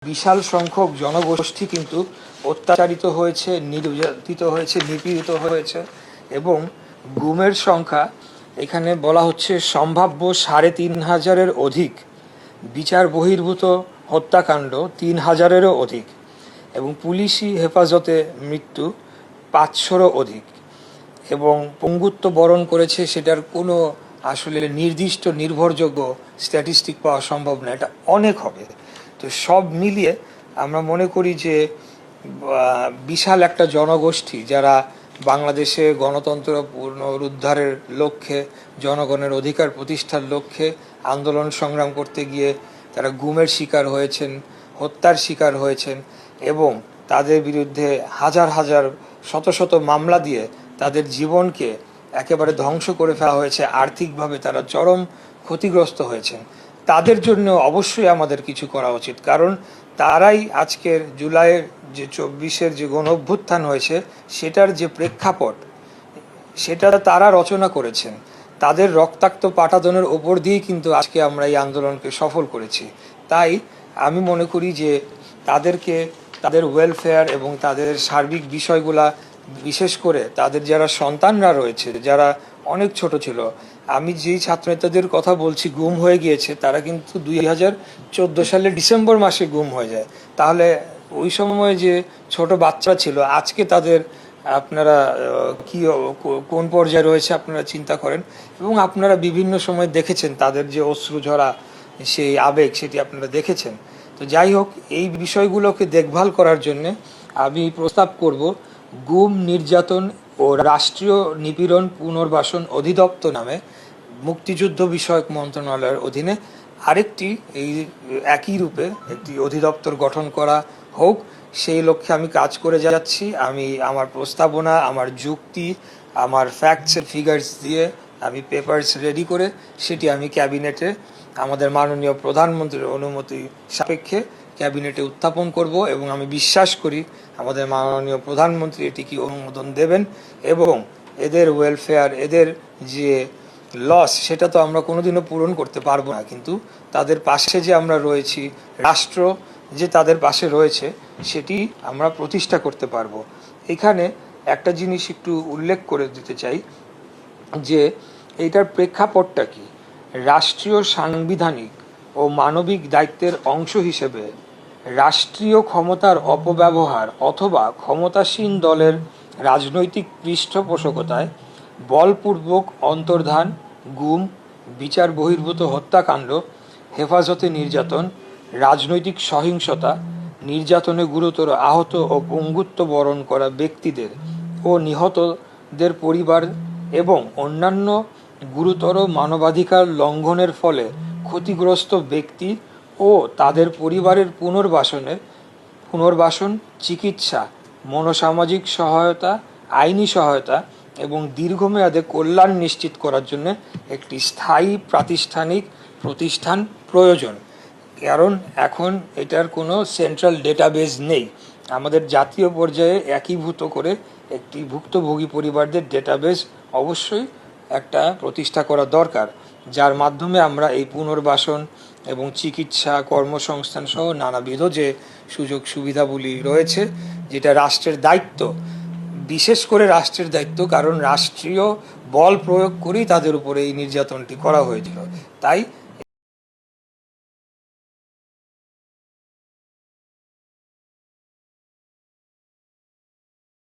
বিশাল সংখ্যক জনগোষ্ঠী কিন্তু অত্যাচারিত হয়েছে, নির্যাতিত হয়েছে, নিপীড়িত হয়েছে এবং গুমের সংখ্যা এখানে বলা হচ্ছে সম্ভাব্য ৩,৫০০-এর অধিক, বিচার বহির্ভূত হত্যাকাণ্ড ৩,০০০-এরও অধিক এবং পুলিশি হেফাজতে মৃত্যু ৫০০-রও অধিক এবং পঙ্গুত্ব বরণ করেছে। সেটার কোনো আসলে নির্দিষ্ট নির্ভরযোগ্য স্ট্যাটিস্টিক পাওয়া সম্ভব না, এটা অনেক হবে। তো সব মিলিয়ে আমরা মনে করি যে বিশাল একটা জনগোষ্ঠী যারা বাংলাদেশে গণতন্ত্র পুনরুদ্ধারের লক্ষ্যে, জনগণের অধিকার প্রতিষ্ঠার লক্ষ্যে আন্দোলন সংগ্রাম করতে গিয়ে তারা গুমের শিকার হয়েছেন, হত্যার শিকার হয়েছেন এবং তাদের বিরুদ্ধে হাজার হাজার শত শত মামলা দিয়ে তাদের জীবনকে একেবারে ধ্বংস করে ফেলা হয়েছে, আর্থিকভাবে তারা চরম ক্ষতিগ্রস্ত হয়েছেন। তাদের জন্য অবশ্যই আমাদের কিছু করা উচিত, কারণ তারাই আজকের জুলাইয়ের যে ২৪-এর যে গণ অভ্যুত্থান হয়েছে সেটার যে প্রেক্ষাপট সেটা তারা রচনা করেছেন। তাদের রক্তাক্ত পাটাদনের ওপর দিয়েই কিন্তু আজকে আমরা এই আন্দোলনকে সফল করেছি। তাই আমি মনে করি যে তাদেরকে তাদের ওয়েলফেয়ার এবং তাদের সার্বিক বিষয়গুলা, বিশেষ করে তাদের যারা সন্তানরা রয়েছে, যারা অনেক ছোট ছিল, আমি যেই ছাত্রনেতাদের কথা বলছি গুম হয়ে গিয়েছে, তারা কিন্তু ২০১৪ সালের ডিসেম্বর মাসে গুম হয়ে যায়। তাহলে ওই সময় যে ছোট বাচ্চা ছিল আজকে তাদের আপনারা কি কোন পর্যায়ে রয়েছে আপনারা চিন্তা করেন এবং আপনারা বিভিন্ন সময় দেখেছেন তাদের যে অশ্রু ঝরা সেই আবেগ, সেটি আপনারা দেখেছেন। তো যাই হোক, এই বিষয়গুলোকে দেখভাল করার জন্য আমি প্রস্তাব করব গুম, নির্যাতন ও রাষ্ট্রীয় নিপীড়ন পুনর্বাসন অধিদপ্তর নামে মুক্তিযুদ্ধ বিষয়ক মন্ত্রণালয়ের অধীনে আরেকটি এই একই রূপে একটি অধিদপ্তর গঠন করা হোক। সেই লক্ষ্যে আমি কাজ করে যাচ্ছি। আমি আমার প্রস্তাবনা, আমার যুক্তি, আমার ফ্যাক্টস এন্ড ফিগার্স দিয়ে আমি পেপারস রেডি করে সেটি আমি ক্যাবিনেটে আমাদের মাননীয় প্রধানমন্ত্রীর অনুমতি সাপেক্ষে ক্যাবিনেটে উত্থাপন করব এবং আমি বিশ্বাস করি আমাদের মাননীয় প্রধানমন্ত্রী এটিকে অনুমোদন দেবেন এবং এদের ওয়েলফেয়ার, এদের যে লস, সেটা তো আমরা কোনোদিনও পূরণ করতে পারবো না, কিন্তু তাদের পাশে যে আমরা রয়েছি, রাষ্ট্র যে তাদের পাশে রয়েছে, সেটি আমরা প্রতিষ্ঠা করতে পারবো। এখানে একটা জিনিস একটু উল্লেখ করে দিতে চাই যে এইটার প্রেক্ষাপটটা কি। রাষ্ট্রীয় সাংবিধানিক ও মানবিক দায়িত্বের অংশ হিসেবে রাষ্ট্রীয় ক্ষমতার অপব্যবহার অথবা ক্ষমতাসীন দলের রাজনৈতিক পৃষ্ঠপোষকতায় বলপূর্বক অন্তর্ধান, গুম, বিচার বহির্ভূত হত্যাকাণ্ড, হেফাজতে নির্যাতন, রাজনৈতিক সহিংসতা, নির্যাতনে গুরুতর আহত ও পঙ্গুত্ব বরণ করা ব্যক্তিদের ও নিহতদের পরিবার এবং অন্যান্য গুরুতর মানবাধিকার লঙ্ঘনের ফলে ক্ষতিগ্রস্ত ব্যক্তি ও তাদের পরিবারের পুনর্বাসন, চিকিৎসা, মনোসামাজিক সহায়তা, আইনি সহায়তা এবং দীর্ঘমেয়াদে কল্যাণ নিশ্চিত করার জন্য একটি স্থায়ী প্রাতিষ্ঠানিক প্রতিষ্ঠান প্রয়োজন। কারণ এখন এটার কোনো সেন্ট্রাল ডেটাবেজ নেই। আমাদের জাতীয় পর্যায়ে একীভূত করে একটি ভুক্তভোগী পরিবারদের ডেটাবেজ অবশ্যই একটা প্রতিষ্ঠা করা দরকার, যার মাধ্যমে আমরা এই পুনর্বাসন এবং চিকিৎসা, কর্মসংস্থান সহ নানাবিধ যে সুযোগ সুবিধাগুলি রয়েছে, যেটা রাষ্ট্রের দায়িত্ব, বিশেষ করে রাষ্ট্রের দায়িত্ব, কারণ রাষ্ট্রীয় বল প্রয়োগ করেই তাদের উপরে এই নির্যাতনটি করা হয়েছিল। তাই